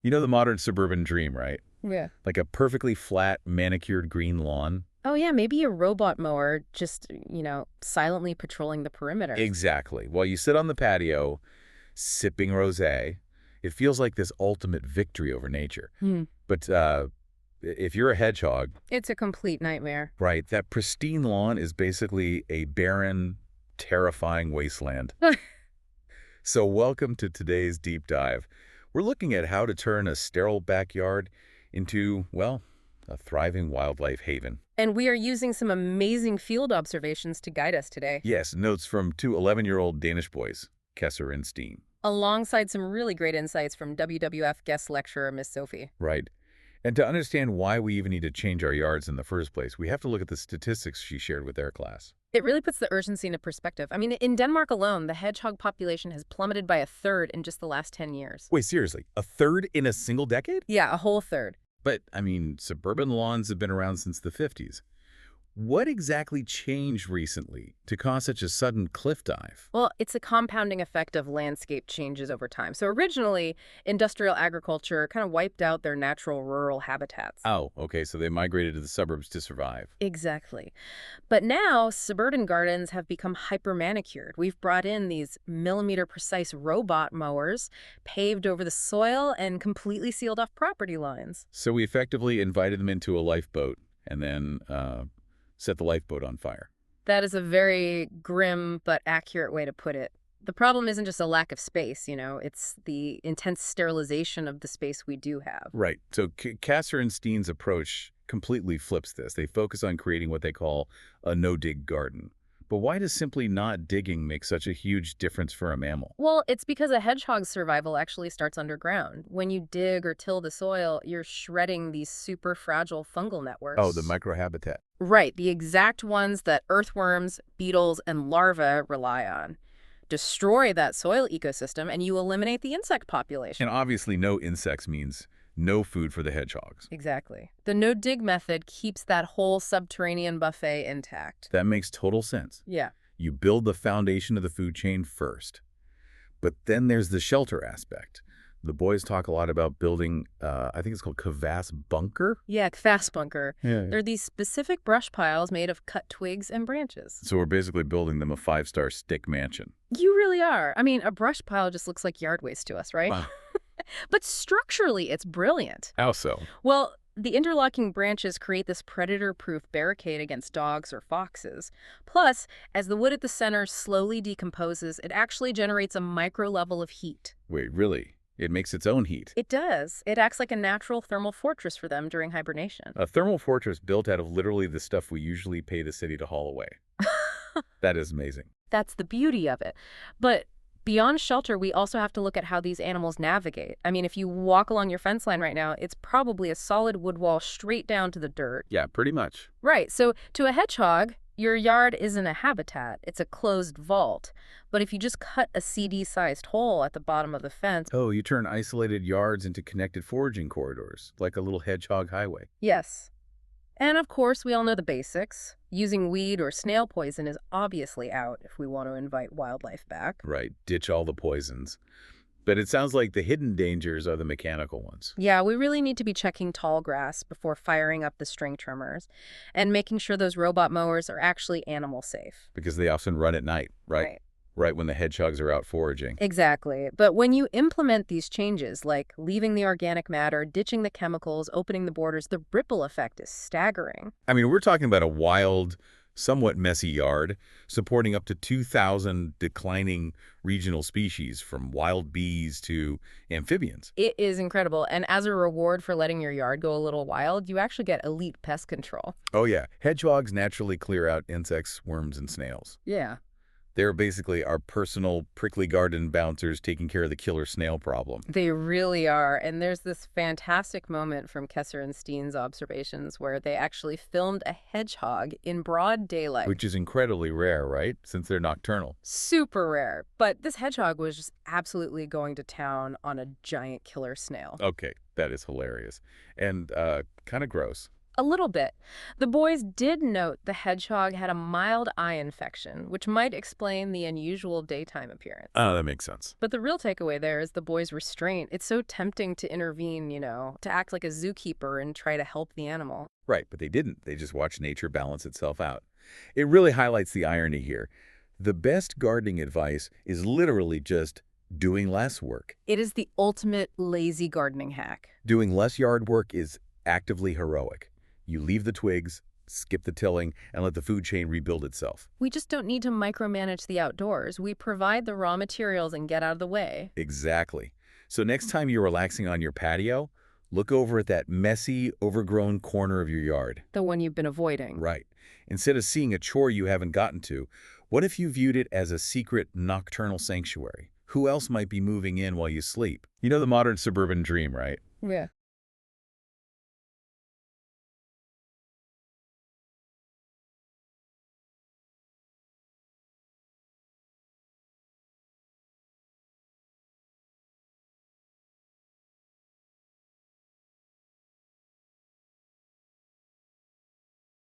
You know the modern suburban dream, right? Yeah. Like a perfectly flat, manicured green lawn? Oh, yeah, maybe a robot mower just, silently patrolling the perimeter. Exactly. While you sit on the patio, sipping rosé, it feels like this ultimate victory over nature. Hmm. But if you're a hedgehog, It's a complete nightmare. right, that pristine lawn is basically a barren, terrifying wasteland. So welcome to today's deep dive. We're looking at how to turn a sterile backyard into, well, a thriving wildlife haven. And we are using some amazing field observations to guide us today, Yes, notes from two 11-year-old Danish boys, Kesser and Steen. alongside some really great insights from WWF guest lecturer Miss Sophie. Right. And to understand why we even need to change our yards in the first place, we have to look at the statistics she shared with their class. It really puts the urgency into perspective. I mean, in Denmark alone, the hedgehog population has plummeted by a third in just the last 10 years. Wait, seriously, a third in a single decade? Yeah, a whole third. But, I mean, suburban lawns have been around since the 50s. What exactly changed recently to cause such a sudden cliff dive? Well, it's a compounding effect of landscape changes over time. So originally, industrial agriculture kind of wiped out their natural rural habitats. Oh, okay, so they migrated to the suburbs to survive. Exactly. But now, suburban gardens have become hyper-manicured. We've brought in these millimeter-precise robot mowers, paved over the soil, and completely sealed off property lines. So we effectively invited them into a lifeboat and then set the lifeboat on fire. That is a very grim but accurate way to put it. The problem isn't just a lack of space, it's the intense sterilization of the space we do have. Right. So Kasser and Steen's approach completely flips this. They focus on creating what they call a no-dig garden. But why does simply not digging make such a huge difference for a mammal? Well, it's because a hedgehog's survival actually starts underground. When you dig or till the soil, you're shredding these super fragile fungal Oh, the networks. microhabitat. Right, the exact ones that earthworms, beetles, and larvae rely on. Destroy that soil ecosystem and you eliminate the insect population. And obviously no insects means no food for the hedgehogs. Exactly. The no-dig method keeps that whole subterranean buffet intact. That makes total sense. Yeah. You build the foundation of the food chain first. But then there's the shelter aspect. The boys talk a lot about building, I think it's called crevasse bunker. Yeah, fast bunker. Yeah. They're these specific brush piles made of cut twigs and branches. So we're basically building them a 5-star stick mansion. You really are. I mean, a brush pile just looks like yard waste to us, right? Wow. But structurally, it's brilliant. How so? Well, the interlocking branches create this predator-proof barricade against dogs or foxes. Plus, as the wood at the center slowly decomposes, it actually generates a micro level of heat. Wait, really? It makes its own heat. It does. It acts like a natural thermal fortress for them during hibernation. A thermal fortress built out of literally the stuff we usually pay the city to haul away. That is amazing. That's the beauty of it. But beyond shelter, we also have to look at how these animals navigate. I mean, if you walk along your fence line right now, it's probably a solid wood wall straight down to the dirt. Yeah, pretty much. Right. So to a hedgehog, your yard isn't a habitat. It's a closed vault. But if you just cut a CD-sized hole at the bottom of the fence, Oh, you turn isolated yards into connected foraging corridors, like a little hedgehog highway. yes. And of course, we all know the basics. Using weed or snail poison is obviously out if we want to invite wildlife back. Right, ditch all the poisons. But it sounds like the hidden dangers are the mechanical ones. Yeah, we really need to be checking tall grass before firing up the string trimmers and making sure those robot mowers are actually animal safe. Because they often run at night, right? Right when the hedgehogs are out foraging. Exactly. But when you implement these changes, like leaving the organic matter, ditching the chemicals, opening the borders, the ripple effect is staggering. I mean, we're talking about a wild, somewhat messy yard, supporting up to 2,000 declining regional species, from wild bees to amphibians. It is incredible. And as a reward for letting your yard go a little wild, you actually get elite pest control. Oh yeah, hedgehogs naturally clear out insects, worms, and snails. Yeah. They're basically our personal prickly garden bouncers taking care of the killer snail problem. They really are. And there's this fantastic moment from Kesser and Steen's observations where they actually filmed a hedgehog in broad daylight. Which is incredibly rare, right? Since they're nocturnal. Super rare. But this hedgehog was just absolutely going to town on a giant killer snail. Okay, that is hilarious. And kind of gross. A little bit. The boys did note the hedgehog had a mild eye infection, which might explain the unusual daytime appearance. Oh, that makes sense. But the real takeaway there is the boys' restraint. It's so tempting to intervene, to act like a zookeeper and try to help the animal. Right, but they didn't. They just watched nature balance itself out. It really highlights the irony here. The best gardening advice is literally just doing less work. It is the ultimate lazy gardening hack. Doing less yard work is actively heroic. You leave the twigs, skip the tilling, and let the food chain rebuild itself. We just don't need to micromanage the outdoors. We provide the raw materials and get out of the way. Exactly. So next time you're relaxing on your patio, look over at that messy, overgrown corner of your yard. The one you've been avoiding. Right. Instead of seeing a chore you haven't gotten to, what if you viewed it as a secret nocturnal sanctuary? Who else might be moving in while you sleep? You know the modern suburban dream, right? Yeah.